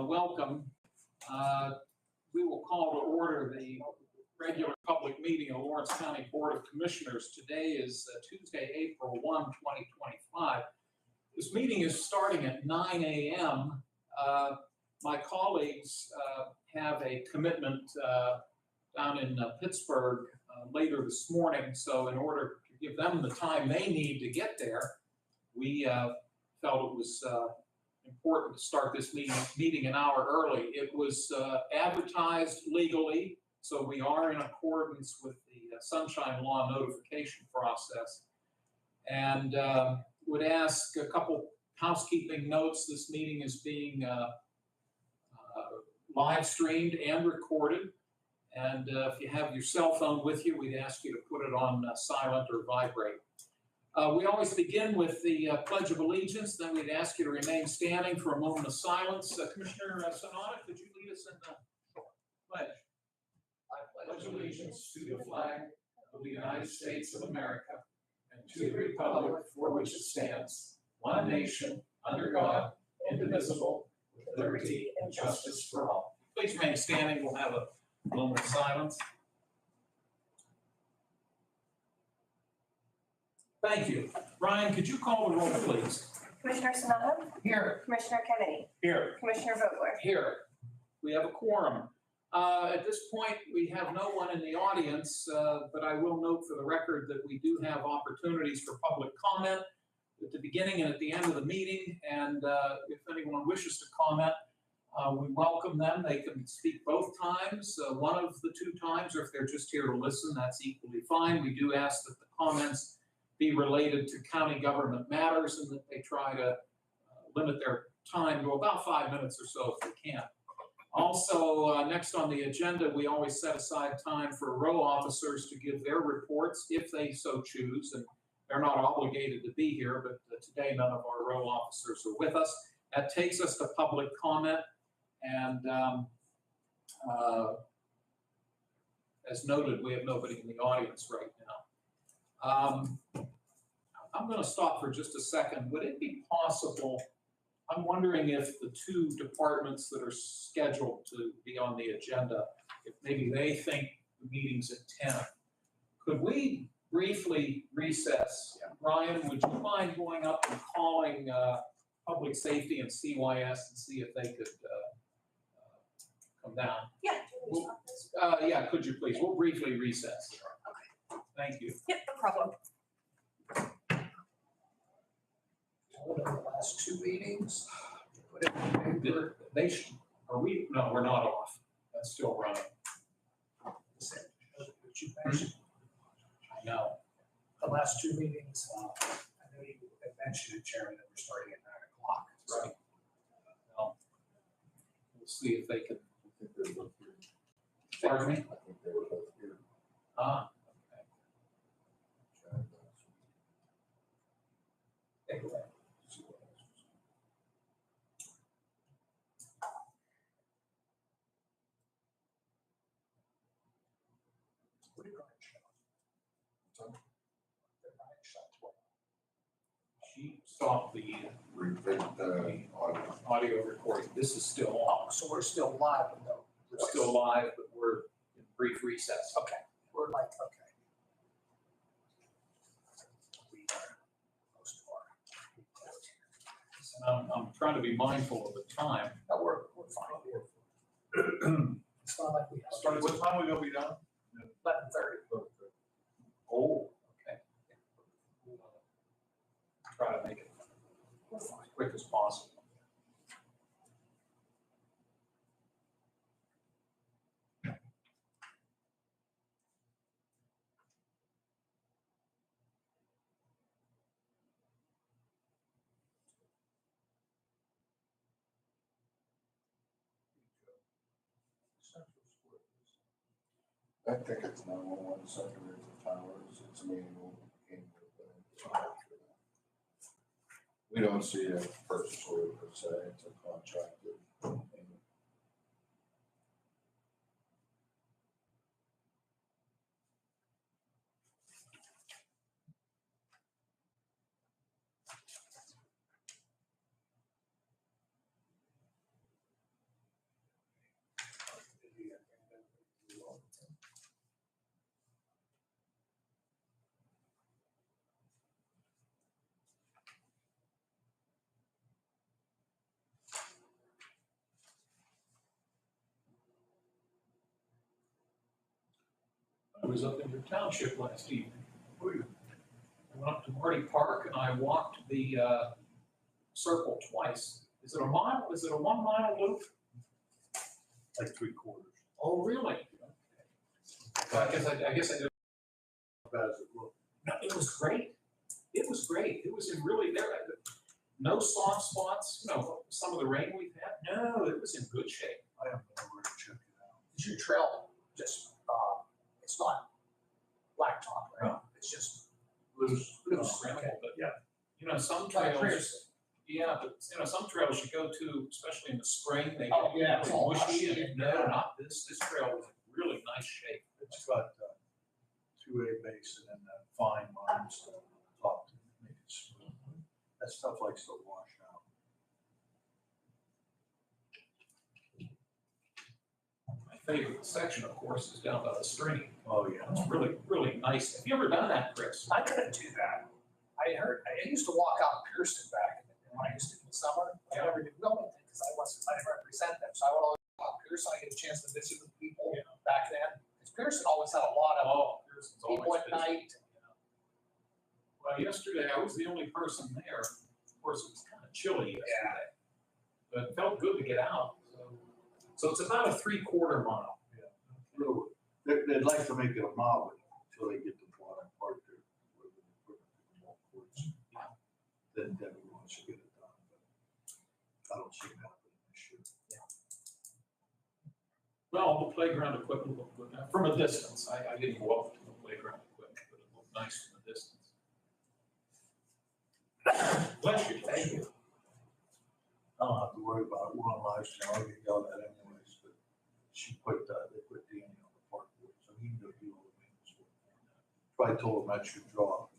welcome. We will call to order the regular public meeting of Lawrence County Board of Commissioners. Today is Tuesday, April 1, 2025. This meeting is starting at 9 a.m. My colleagues have a commitment down in Pittsburgh later this morning, so in order to give them the time they need to get there, we felt it was important to start this meeting an hour early. It was advertised legally, so we are in accordance with the Sunshine Law notification process. And would ask a couple housekeeping notes. This meeting is being live streamed and recorded. And if you have your cell phone with you, we'd ask you to put it on silent or vibrate. We always begin with the Pledge of Allegiance, then we'd ask you to remain standing for a moment of silence. Commissioner Sonata, could you lead us in the pledge? I pledge allegiance to the flag of the United States of America and to the republic for which it stands, one nation, under God, indivisible, with liberty and justice for all. Please remain standing. We'll have a moment of silence. Thank you. Ryan, could you call the roll, please? Commissioner Sonata? Here. Commissioner Kennedy? Here. Commissioner Vogler? Here. We have a quorum. At this point, we have no one in the audience, but I will note for the record that we do have opportunities for public comment at the beginning and at the end of the meeting. And if anyone wishes to comment, we welcome them. They can speak both times, one of the two times, or if they're just here to listen, that's equally fine. We do ask that the comments be related to county government matters and that they try to limit their time to about 5 minutes or so if they can. Also, next on the agenda, we always set aside time for row officers to give their reports if they so choose, and they're not obligated to be here, but today none of our row officers are with us. That takes us to public comment, and as noted, we have nobody in the audience right now. I'm going to stop for just a second. Would it be possible, I'm wondering if the two departments that are scheduled to be on the agenda, if maybe they think the meeting's at 10, could we briefly recess? Yeah. Ryan, would you mind going up and calling Public Safety and CYS and see if they could come down? Yeah. Yeah, could you please? We'll briefly recess. Okay. Thank you. Yep, no problem. One of the last two meetings. They should, are we? No, we're not off. That's still running. I know. The last two meetings, I know you had mentioned, Chairman, that we're starting at 9 o'clock. Right. Well, we'll see if they can. I think they're both here. Pardon me? I think they were both here. Ah, okay. Anyway. What did Ryan show? Did Ryan show 12? She stopped the audio recording. This is still on. Oh, so we're still live, though. We're still live, but we're in brief recess. Okay. We're like, okay. We are close to our. I'm trying to be mindful of the time. No, we're fine. It's not like we have. Started, what time we gonna be done? 11:30. Oh, okay. We'll try to make it We're fine. as quick as possible. I think it's 911 Secretary of Towers. It's manual. We don't see a purchase order per se. It's a contracted payment. was up in your township last evening. I went up to Marty Park and I walked the circle twice. Is it a mile? Is it a 1 mile loop? Like 3/4. Oh, really? I guess I did. How bad does it look? No, it was great. It was great. It was in really there. No soft spots, you know, some of the rain we've had. No, it was in good shape. I haven't been over to check it out. Is your trail just, it's not blacktop, right? It's just Loose. loose. Scrambled, Okay. but, Yeah. you know, some Like trails, Pierce. yeah, but, you know, some trails you go to, especially in the spring, they Oh, get yeah, it's really all mushy. mushy. And no, not this. This trail was in really nice shape. It's got 2A base and then that fine limestone on top to make it smooth. That stuff likes to wash out. My favorite section, of course, is down by the stream. Oh, yeah. It's really, really nice. Have you ever done that, Chris? I couldn't do that. I used to walk out Pearson back when I used to in the summer. I never did go anything because I didn't represent them. So I would always walk out Pearson. I get a chance to visit with people back then. Because Pearson always had a lot of Pearson's people always at busy. night. Well, yesterday I was the only person there. Of course, it was kind of chilly yesterday, but it felt good to get out. So it's about a 3/4 mile. Really, they'd like to make it a mile, but until they get the bottom part there. where the equipment can walk towards. Then we want to get it done, but I don't see it happening this year. Well, the playground equipment looked good from a distance. I didn't go up to the playground equipment, but it looked nice from a distance. Bless you. Thank you. I don't have to worry about it. We're on live stream. I'll get yelled at anyways, but they put Danny on the park board, so he can go do all the maintenance work. Probably told him that's your job.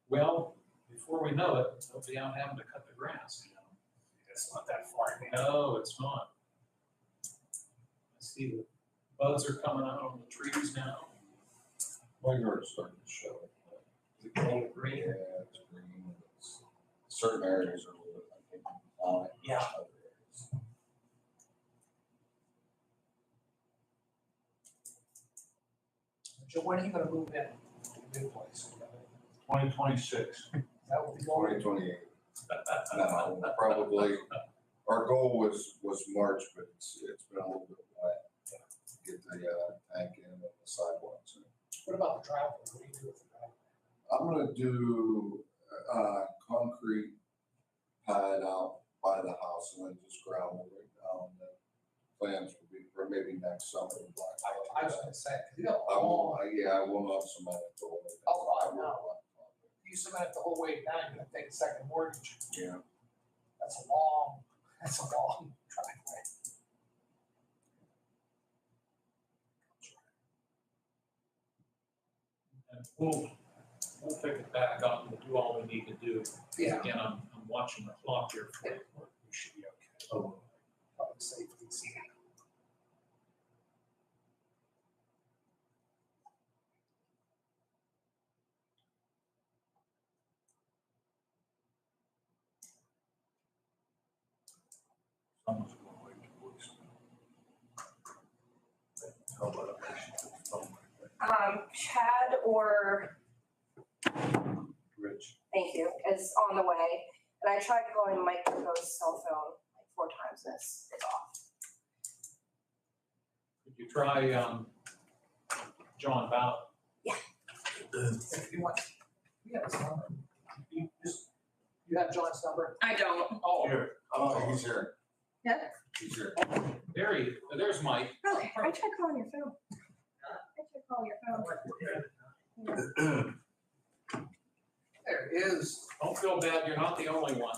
Well, before we know it, they'll be out having to cut the grass. It's not that far. No, it's not. I see the buds are coming out on the trees now. My yard's starting to show. Is it getting green? Yeah, it's green. It's, certain areas are a little bit, I think, on it. Yeah. Other areas. Joe, when are you gonna move in to the new place? 2026. That will be going. 2028. No, probably, our goal was March, but it's been a little bit wet. to Get the tank in and the sidewalks in. What about the driveway? What do you do with the driveway? I'm gonna do, concrete pad out by the house and then just gravel right down. The plans will be for maybe next summer. I was gonna say, 'cause you got I will, long, I will not cement it all the way down. Oh, I will know. not. you cement it the whole way down, you're gonna take a second mortgage. Yeah, That's a long driveway. And we'll pick it back up and we'll do all we need to do. Yeah. Again, I'm watching the clock here for you. We should be okay. Oh, Public safety. someone's going to wake the voicemail. How about I mention the phone like Chad or, that? Rich. thank you, is on the way. And I tried calling Mike Coco's cell phone like 4 times and it's off. Could you try, John Ballard? If you want, you have his number. You have John's number? I don't. Oh, Here. oh, he's here. Yeah. He's here. there's Mike. Really? I tried calling your phone. I tried calling your phone. There it is. Don't feel bad, you're not the only one.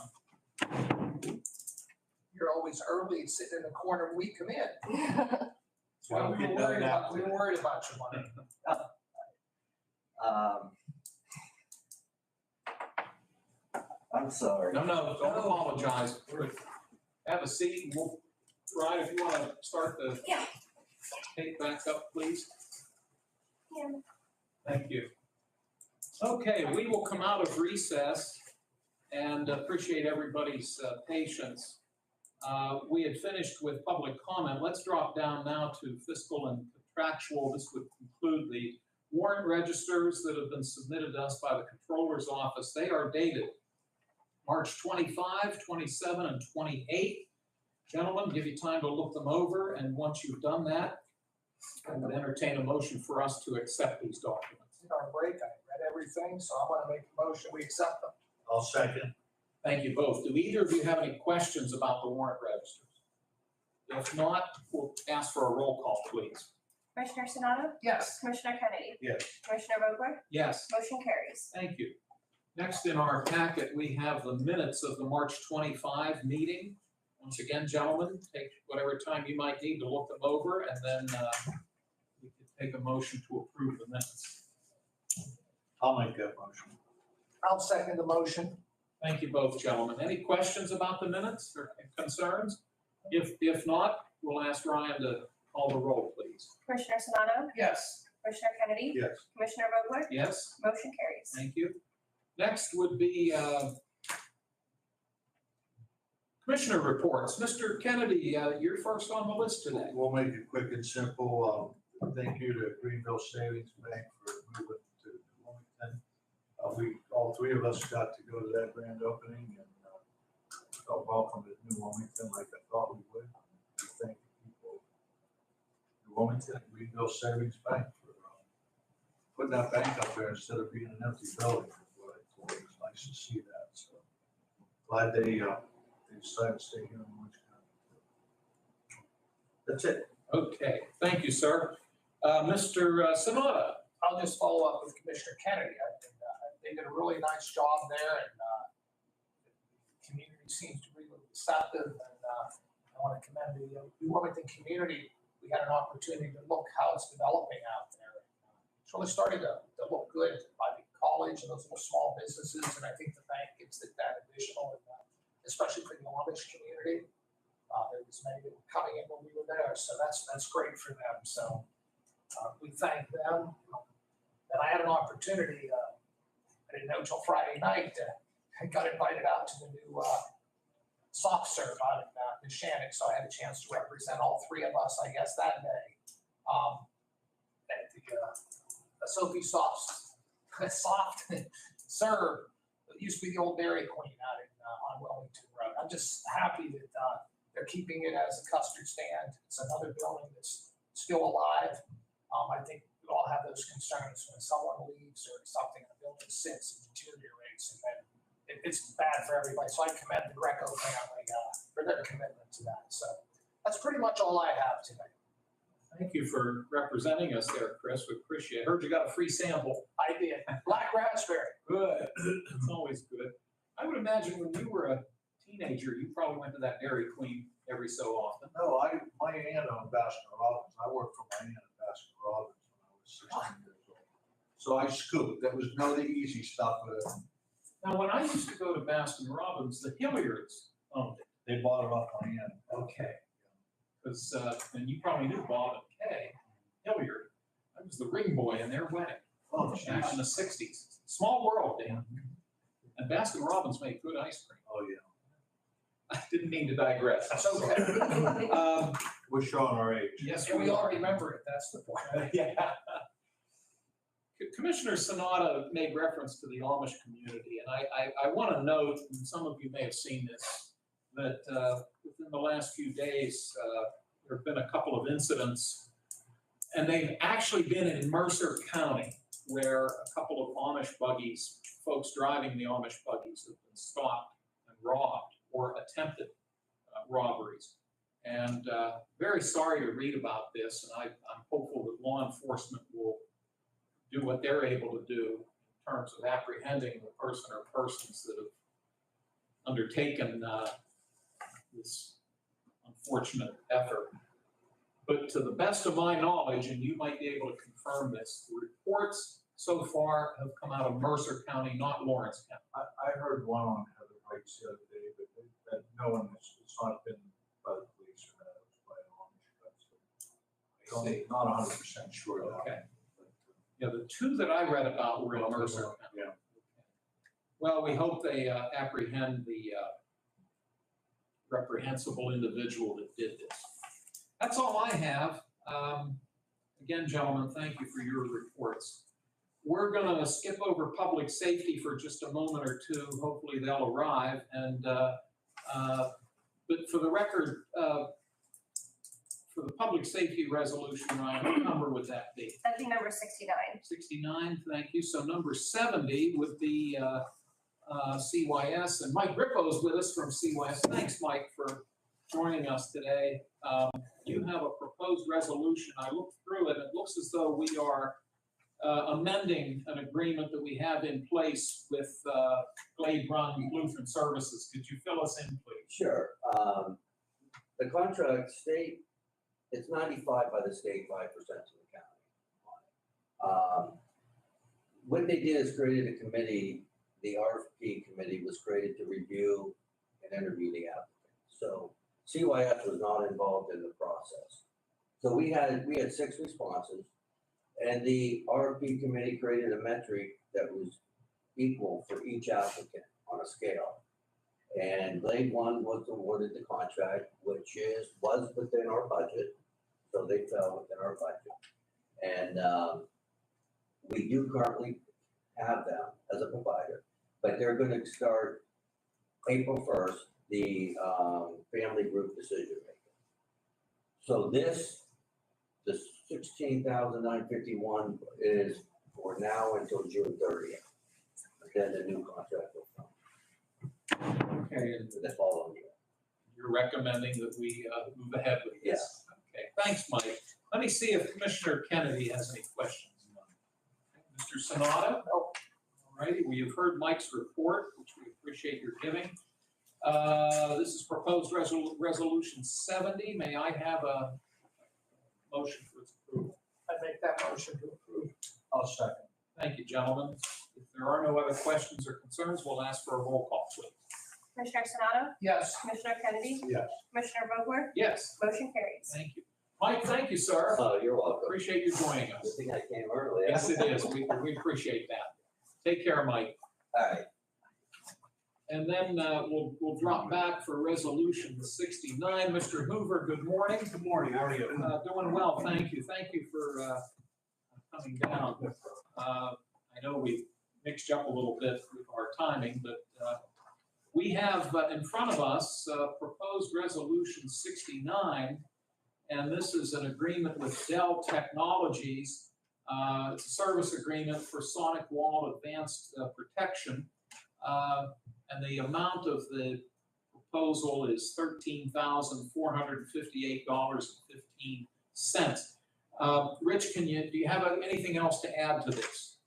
You're always early, sitting in the corner when we come in. Why don't we get done now? We were worried about you, money. I'm sorry. No, don't apologize. Have a seat and we'll, Ryan, if you want to start the Yeah. tape back up, please. Yeah. Thank you. Okay, we will come out of recess and appreciate everybody's patience. We had finished with public comment. Let's drop down now to fiscal and contractual. This would conclude the warrant registers that have been submitted to us by the Controller's Office. They are dated March 25, 27, and 28. Gentlemen, give you time to look them over, and once you've done that, I would entertain a motion for us to accept these documents. In our break, I read everything, so I want to make a motion, we accept them. I'll second. Thank you both. Do either of you have any questions about the warrant registers? If not, we'll ask for a roll call, please. Commissioner Sonato? Yes. Commissioner Kennedy? Yes. Commissioner Vogler? Yes. Motion carries. Thank you. Next in our packet, we have the minutes of the March 25 meeting. Once again, gentlemen, take whatever time you might need to look them over, and then we can take a motion to approve the minutes. I'll make that motion. I'll second the motion. Thank you both, gentlemen. Any questions about the minutes or concerns? If not, we'll ask Ryan to call the roll, please. Commissioner Sonato? Yes. Commissioner Kennedy? Yes. Commissioner Vogler? Yes? Motion carries. Thank you. Next would be Commissioner reports. Mr. Kennedy, you're first on the list today. We'll make it quick and simple. Thank you to Greenville Savings Bank for moving to Wilmington. All three of us got to go to that grand opening and felt welcome at New Wilmington like I thought we would. We thank the people in Wilmington, Greenville Savings Bank for putting that bank up there instead of being an empty building. It was nice to see that. So glad they decided to stay here in Orange County. That's it. Okay, thank you, sir. Mr. Sanada. I'll just follow up with Commissioner Kennedy. They did a really nice job there, and the community seems to be really receptive. And I want to commend the New Wilmington community. We had an opportunity to look how it's developing out there. It's really starting to look good by the college and those little small businesses, and I think the bank gives it that additional, especially for the Amish community. There was many that were coming in when we were there, so that's great for them. So we thank them. And I had an opportunity. I didn't know until Friday night. I got invited out to the new soft serve out in New Shannon, so I had a chance to represent all three of us, I guess, that day at the Sophie soft serve. It used to be the old Dairy Queen out on Wellington Road. I'm just happy that they're keeping it as a custard stand. It's another building that's still alive. I think we all have those concerns when someone leaves or something and the building sits and deteriorates, and then it's bad for everybody. So I commend the Greco family for their commitment to that. So that's pretty much all I have today. Thank you for representing us there, Chris. We appreciate it. Heard you got a free sample. I did. Black raspberry. Good. It's always good. I would imagine when you were a teenager, you probably went to that Dairy Queen every so often. No, my aunt owned Baskin Robbins. I worked for my aunt at Baskin Robbins when I was 16 years old. So I scooped. That was none of the easy stuff. Now, when I used to go to Baskin Robbins, the Hilliards owned it. They bought it off my aunt. Okay. Because, and you probably knew Bob and Kay Hilliard. I was the ring boy in their wedding Oh, back in the 60s. Small world, Dan. And Baskin Robbins made good ice cream. Oh, yeah. I didn't mean to digress. That's okay. We're showing our age. Yes, And we all remember it. That's the point. Yeah. Commissioner Sanada made reference to the Amish community, and I want to note, and some of you may have seen this, that within the last few days, there have been a couple of incidents, and they've actually been in Mercer County, where a couple of Amish buggies, folks driving the Amish buggies, have been stopped and robbed or attempted robberies. And very sorry to read about this, and I'm hopeful that law enforcement will do what they're able to do in terms of apprehending the person or persons that have undertaken this unfortunate effort. But to the best of my knowledge, and you might be able to confirm this, the reports so far have come out of Mercer County, not Lawrence County. I heard one on Heather Heights the other day, but that no one, it's not been by the police or that, it was by an Amish. Not 100% sure of that. Okay. Yeah, the two that I read about were in Mercer County. Yeah. Well, we hope they apprehend reprehensible individual that did this. That's all I have. Again, gentlemen, thank you for your reports. We're going to skip over public safety for just a moment or two. Hopefully they'll arrive. And but for the record, for the public safety resolution, Ryan, what number would that be? That'd be number 69. 69, thank you. So number 70 would be CYS. And Mike Grippo's with us from CYS. Thanks, Mike, for joining us today. You have a proposed resolution. I looked through it. It looks as though we are amending an agreement that we have in place with Glade Run Lutheran Services. Could you fill us in, please? Sure. The contract state, it's 95 by the state, 5% to the county. What they did is created a committee. The RFP committee was created to review and interview the applicant. So CYS was not involved in the process. So we had 6 responses, and the RFP committee created a metric that was equal for each applicant on a scale. And Glade One was awarded the contract, which was within our budget, so they fell within our budget. And we do currently have them as a provider, but they're going to start April 1st, the family group decision making. So the $16,951 is for now until June 30th. Then the new contract will come. Okay, and For the following year. you're recommending that we move ahead with this? Okay, thanks, Mike. Let me see if Commissioner Kennedy has any questions. Mr. Sonata? No. All righty, we have heard Mike's report, which we appreciate your giving. This is proposed resolution 70. May I have a motion for its approval? I make that motion to approve. I'll second. Thank you, gentlemen. If there are no other questions or concerns, we'll ask for a roll call, please. Commissioner Sonato? Yes. Commissioner Kennedy? Yes. Commissioner Vogler? Yes, Motion carries. thank you. Mike, thank you, sir. Oh, you're welcome. Appreciate you joining Good us. thing I came early. Yes, it is. We appreciate that. Take care, Mike. All right. And then we'll drop back for resolution 69. Mr. Hoover, good morning. Good morning, how are you? Doing well, thank you. Thank you for coming down. I know we mixed you up a little bit with our timing, but we have in front of us proposed resolution 69, and this is an agreement with Dell Technologies. It's a service agreement for sonic wall advanced protection. And the amount of the proposal is $13,458.15. Rich, do you have anything else to add to this?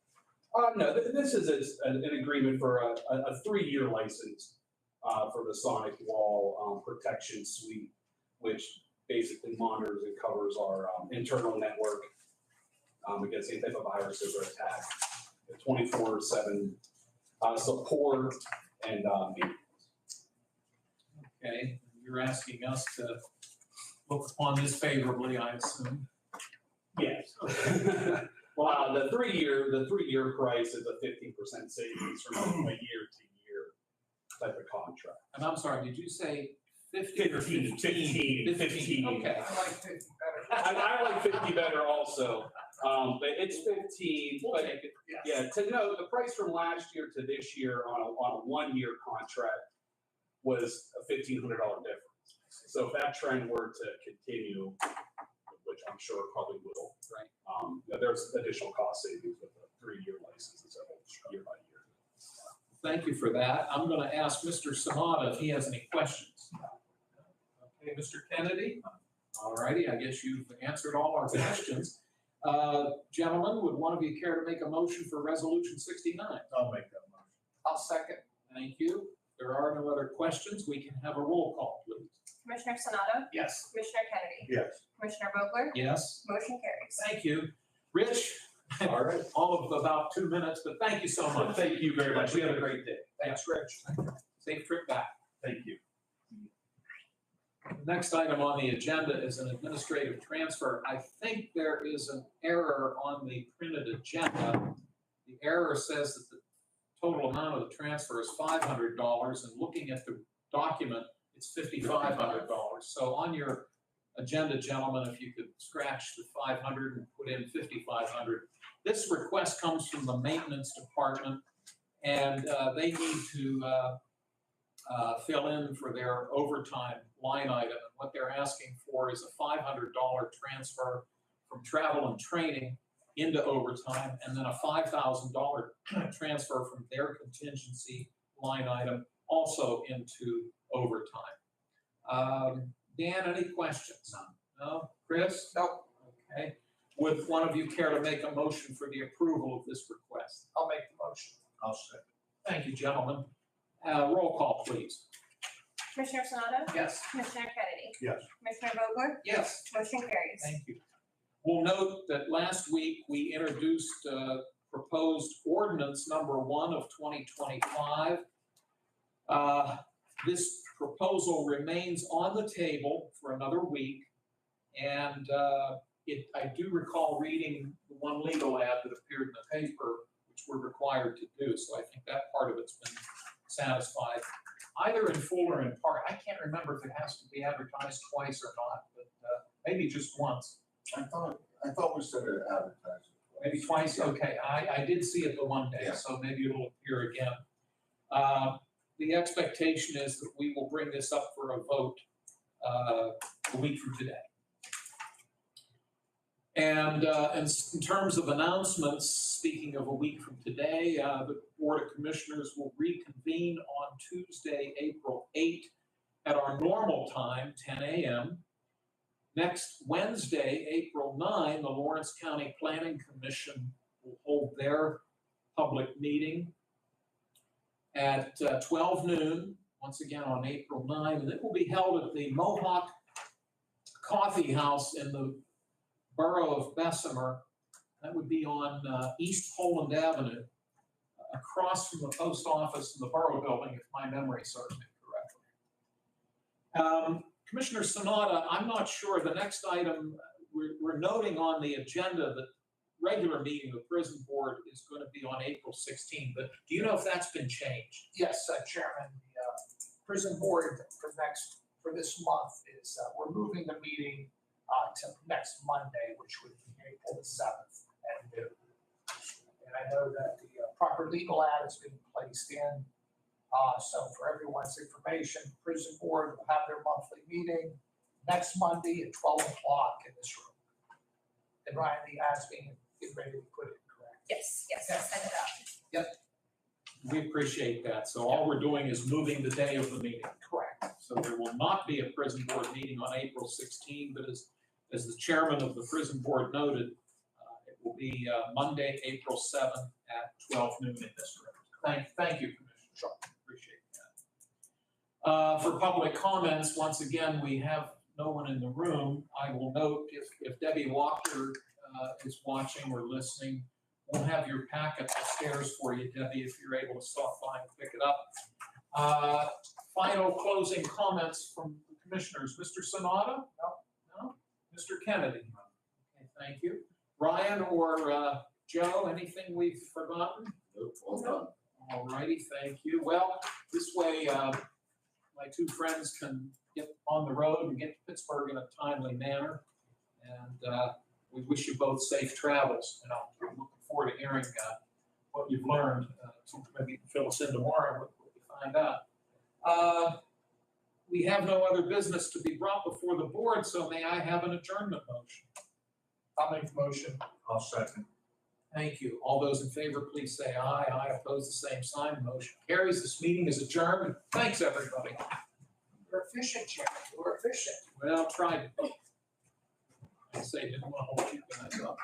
No, this is an agreement for a 3-year license for the sonic wall protection suite, which basically monitors and covers our internal network against any type of viruses or attack, 24/7 support and maintenance. Okay, you're asking us to look upon this favorably, I assume. Yes. Well, the 3-year price is a 15% savings from a year-to-year type of contract. And I'm sorry, did you say 50 or 15? 15? 15. Okay. I like 50 better. I like 50 better also, but it's 15. We'll But take it. yeah, to know the price from last year to this year on a 1-year contract was a $1,500 difference. So if that trend were to continue, which I'm sure it probably will, Right. there's additional cost savings with a 3-year license instead of year by year. Thank you for that. I'm going to ask Mr. Sonata if he has any questions. Okay, Mr. Kennedy? All righty, I guess you've answered all our questions. Gentlemen, would one of you care to make a motion for resolution 69? I'll make that motion. I'll second. Thank you. If there are no other questions, we can have a roll call, please. Commissioner Sonato? Yes. Commissioner Kennedy? Yes. Commissioner Vogler? Yes. Motion carries. Thank you. Rich? All right. All of about 2 minutes, but thank you so much. Thank you very much. We have a great day. Thanks, Rich. Safe trip back. Thank you. The next item on the agenda is an administrative transfer. I think there is an error on the printed agenda. The error says that the total amount of the transfer is $500, and looking at the document, it's $5,500. So on your agenda, gentlemen, if you could scratch the 500 and put in 5,500. This request comes from the maintenance department, and they need to fill in for their overtime line item. And what they're asking for is a $500 transfer from travel and training into overtime, and then a $5,000 transfer from their contingency line item also into overtime. Dan, any questions? No? Chris? No. Okay. Would one of you care to make a motion for the approval of this request? I'll make the motion. I'll second. Thank you, gentlemen. Roll call, please. Commissioner Sanado? Yes. Commissioner Kennedy? Yes. Commissioner Vogler? Yes. Motion carries. Thank you. We'll note that last week we introduced proposed ordinance number 1 of 2025. This proposal remains on the table for another week. And I do recall reading the one legal ad that appeared in the paper, which we're required to do. So I think that part of it's been satisfied, either in full or in part. I can't remember if it has to be advertised twice or not, but maybe just once. I thought we said it advertised. Maybe twice, okay. I did see it the one day, Yeah. so maybe it'll appear again. The expectation is that we will bring this up for a vote a week from today. And in terms of announcements, speaking of a week from today, the Board of Commissioners will reconvene on Tuesday, April 8th at our normal time, 10 a.m. Next Wednesday, April 9, the Lawrence County Planning Commission will hold their public meeting at 12 noon, once again on April 9, and it will be held at the Mohawk Coffee House in the borough of Bessemer. That would be on East Poland Avenue, across from the post office in the borough building, if my memory serves me correctly. Commissioner Sanada, I'm not sure. The next item, we're noting on the agenda that regular meeting of the prison board is going to be on April 16th, but do you know if that's been changed? Yes, Chairman, the prison board for this month is, we're moving the meeting to next Monday, which would be April the 7th at noon. And I know that the proper legal ad has been placed in. So for everyone's information, prison board will have their monthly meeting next Monday at 12 o'clock in this room. And Ryan, the ad's being ready to put it, correct? Yes, I sent it out. We appreciate that. So all we're doing is moving the day of the meeting. Correct. So there will not be a prison board meeting on April 16, but as the chairman of the prison board noted, it will be Monday, April 7th at 12 noon in this room. Thank you, Commissioner. Sure. Appreciate that. For public comments, once again, we have no one in the room. I will note if Debbie Walker is watching or listening, we'll have your packet upstairs for you, Debbie, if you're able to stop by and pick it up. Final closing comments from the commissioners. Mr. Sanada? No? Mr. Kennedy? Okay, thank you. Ryan or Joe, anything we've forgotten? Nope, all done. All righty, thank you. Well, this way my two friends can get on the road and get to Pittsburgh in a timely manner. And we wish you both safe travels. And I'm looking forward to hearing what you've learned. Maybe you can fill us in tomorrow what you find out. We have no other business to be brought before the board, so may I have an adjournment motion? I'll make the motion. I'll second. Thank you. All those in favor, please say aye. Aye, oppose the same sign. Motion carries. This meeting is adjourned. Thanks, everybody. You're efficient, Chairman. You're efficient. Well, tried. I say, didn't want to hold you guys up.